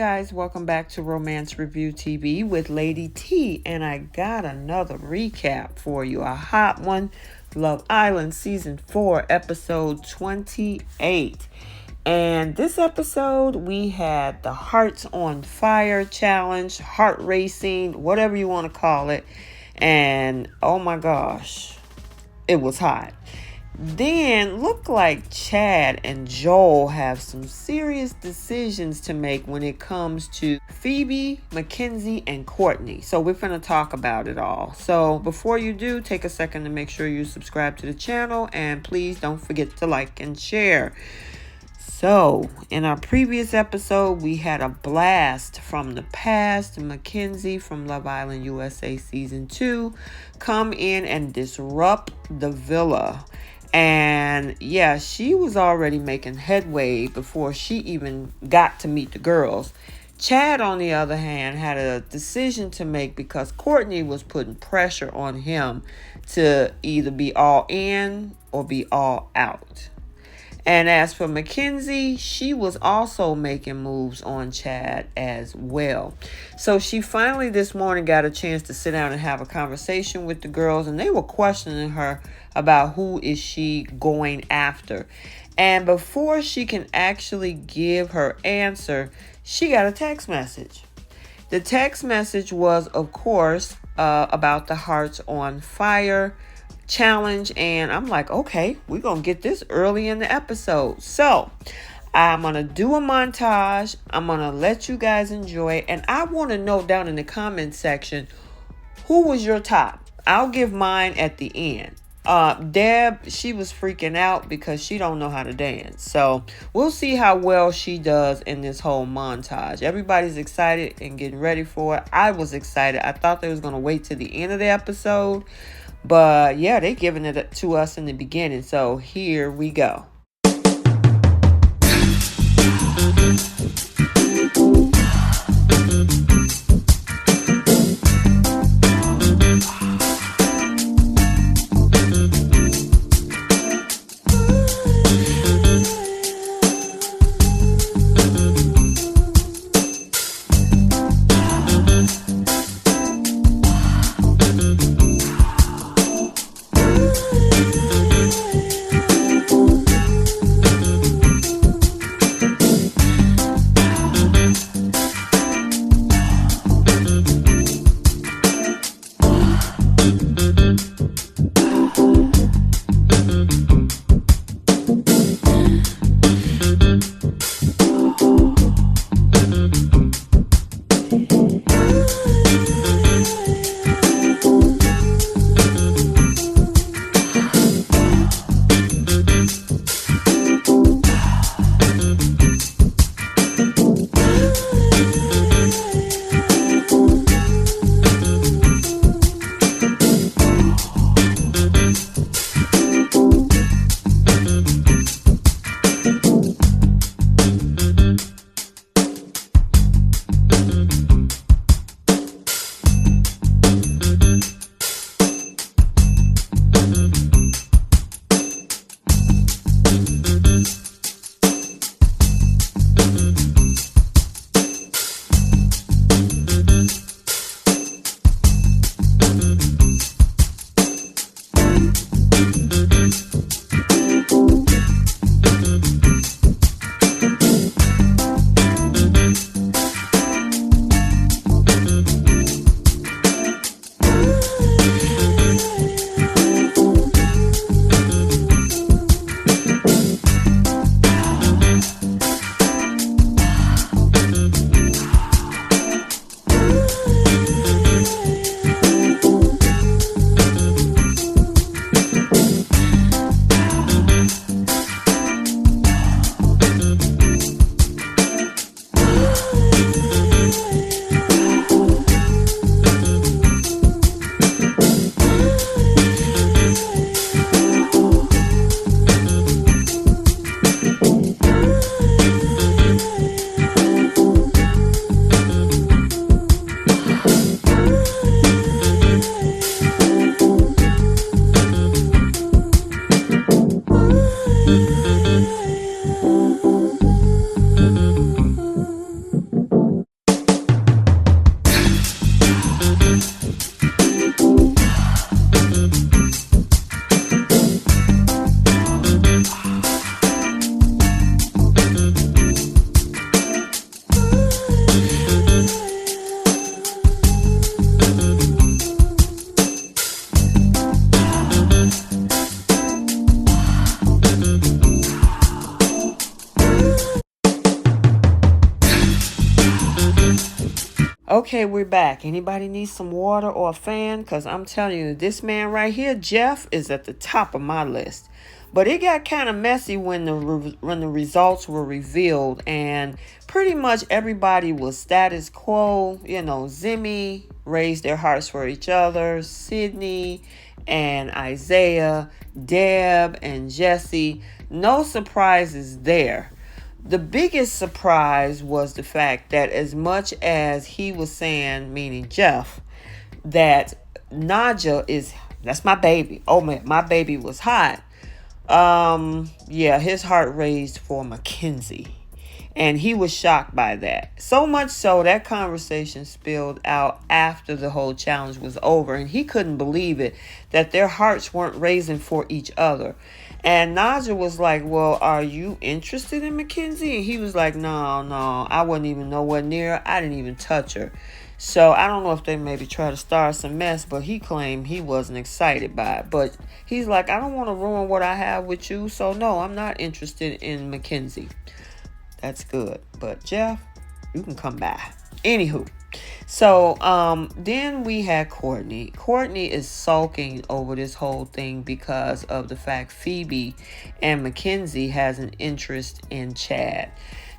guys, welcome back to Romance Review TV with Lady T, and I got another recap for you, a hot one. Love Island Season 4, Episode 28. And this episode, we had the Hearts on Fire challenge, heart racing, whatever you want to call it. And oh my gosh, it was hot. Then looked like Chad and Joel have some serious decisions to make when it comes to Phoebe, Mackenzie, and Courtney. So we're going to talk about it all. So before you do, take a second to make sure you subscribe to the channel, and please don't forget to like and share. So in our previous episode, we had a blast from the past. Mackenzie from Love Island USA Season 2 come in and disrupt the villa. And yeah, she was already making headway before she even got to meet the girls. Chad, on the other hand, had a decision to make because Courtney was putting pressure on him to either be all in or be all out. And as for Mackenzie, she was also making moves on Chad as well. So she finally this morning got a chance to sit down and have a conversation with the girls, and they were questioning her about who is she going after. And before she can actually give her answer, she got a text message. The text message was, of course, about the Hearts on Fire challenge, and I'm like, okay, we're gonna get this early in the episode. So I'm gonna do a montage. I'm gonna let you guys enjoy it, and I want to know down in the comment section, who was your top? I'll give mine at the end. Deb, she was freaking out because she don't know how to dance, so we'll see how well she does in this whole montage. Everybody's excited and getting ready for it. I was excited. I thought they was gonna wait to the end of the episode, but yeah, they giving it to us in the beginning. So here we go. Okay, we're back. Anybody need some water or a fan? Because I'm telling you, this man right here, Jeff, is at the top of my list. But it got kind of messy when the results were revealed, and pretty much everybody was status quo. You know, Zimmy raised their hearts for each other, Sydney and Isaiah, Deb and Jesse. No surprises there. The biggest surprise was the fact that as much as he was saying, meaning Jeff, that Naja that's my baby. Oh man, my baby was hot. Yeah, his heart raised for Mackenzie. And he was shocked by that. So much so that conversation spilled out after the whole challenge was over. And he couldn't believe it, that their hearts weren't raising for each other. And Naja was like, well, are you interested in Mackenzie? And he was like, no, I wasn't even nowhere near her. I didn't even touch her. So I don't know if they maybe try to start some mess, but he claimed he wasn't excited by it. But he's like, I don't want to ruin what I have with you. So no, I'm not interested in Mackenzie. That's good. But Jeff, you can come by. Anywho. So then we had Courtney. Courtney is sulking over this whole thing because of the fact Phoebe and Mackenzie has an interest in Chad.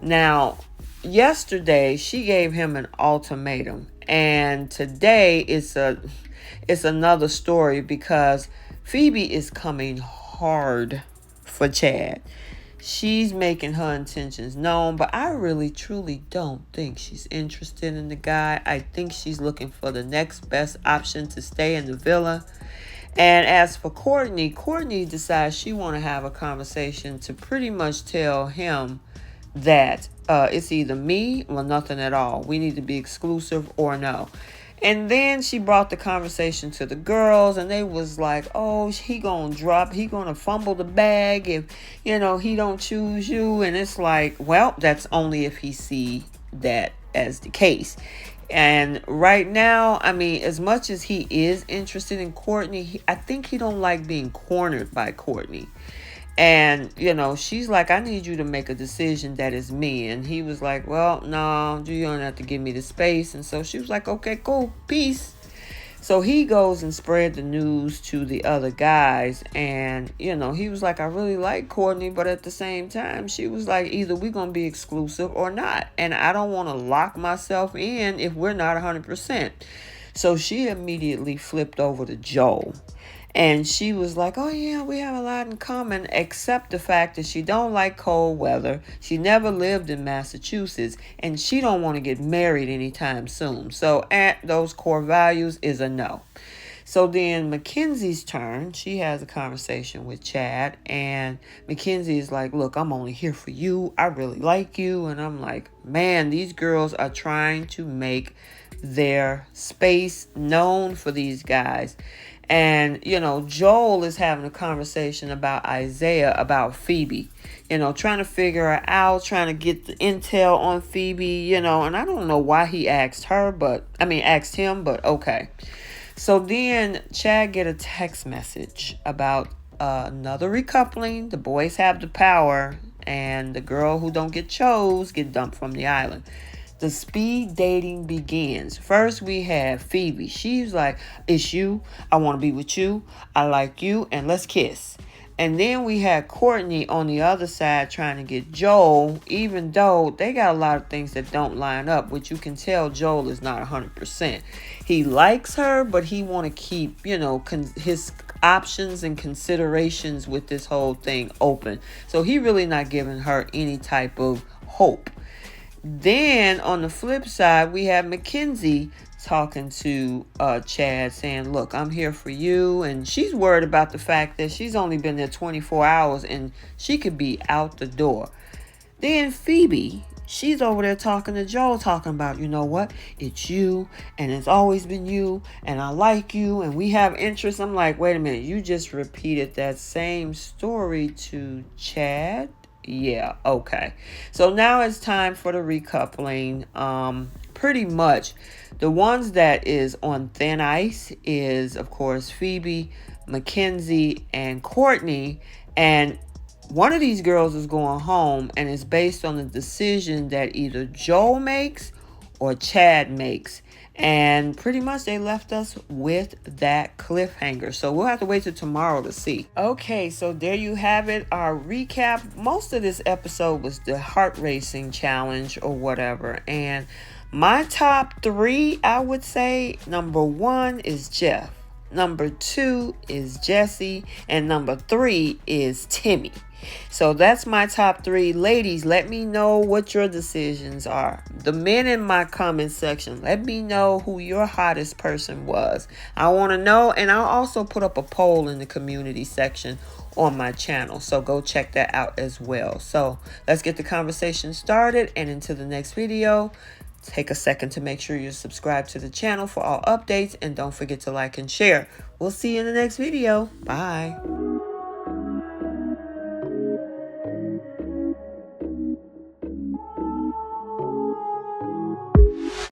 Now, yesterday she gave him an ultimatum, and today it's another story because Phoebe is coming hard for Chad. She's making her intentions known, but I really truly don't think she's interested in the guy. I think she's looking for the next best option to stay in the villa. And as for Courtney decides she want to have a conversation to pretty much tell him that it's either me or nothing at all. We need to be exclusive or no. And then she brought the conversation to the girls, and they was like, oh, he gonna fumble the bag if, he don't choose you. And it's like, well, that's only if he see that as the case. And right now, I mean, as much as he is interested in Courtney, I think he don't like being cornered by Courtney. And, she's like, I need you to make a decision that is me. And he was like, well, no, you don't have to give me the space. And so she was like, okay, cool, peace. So he goes and spread the news to the other guys. And, he was like, I really like Courtney. But at the same time, she was like, either we're going to be exclusive or not. And I don't want to lock myself in if we're not 100%. So she immediately flipped over to Joel. And she was like, oh yeah, we have a lot in common, except the fact that she don't like cold weather. She never lived in Massachusetts, and she don't want to get married anytime soon. So at those core values is a no. So then Mackenzie's turn. She has a conversation with Chad, and Mackenzie is like, look, I'm only here for you. I really like you. And I'm like, man, these girls are trying to make their space known for these guys. And, Joel is having a conversation about Isaiah, about Phoebe, trying to figure her out, trying to get the intel on Phoebe, and I don't know why he asked him, but okay. So then Chad get a text message about another recoupling. The boys have the power, and the girl who don't get chose get dumped from the island. The speed dating begins. First, we have Phoebe. She's like, it's you. I want to be with you. I like you. And let's kiss. And then we had Courtney on the other side trying to get Joel, even though they got a lot of things that don't line up, which you can tell Joel is not 100%. He likes her, but he want to keep, his options and considerations with this whole thing open. So he really not giving her any type of hope. Then on the flip side, we have Mackenzie talking to Chad saying, look, I'm here for you. And she's worried about the fact that she's only been there 24 hours and she could be out the door. Then Phoebe, she's over there talking to Joel, talking about, you know what? It's you, and it's always been you, and I like you, and we have interests. I'm like, wait a minute, you just repeated that same story to Chad? Yeah, okay. So now it's time for the recoupling. Pretty much the ones that is on thin ice is, of course, Phoebe, Mackenzie, and Courtney. And one of these girls is going home, and it's based on the decision that either Joel makes or Chad makes. And pretty much they left us with that cliffhanger. So we'll have to wait till tomorrow to see. Okay, so there you have it. Our recap. Most of this episode was the heart racing challenge or whatever. And my top three, I would say, number one is Jeff. Number two is Jesse. And number three is Timmy. So that's my top three. Ladies, let me know what your decisions are. The men in my comment section, let me know who your hottest person was. I want to know, and I'll also put up a poll in the community section on my channel. So go check that out as well. So let's get the conversation started, and until the next video, take a second to make sure you're subscribed to the channel for all updates, and don't forget to like and share. We'll see you in the next video. Bye.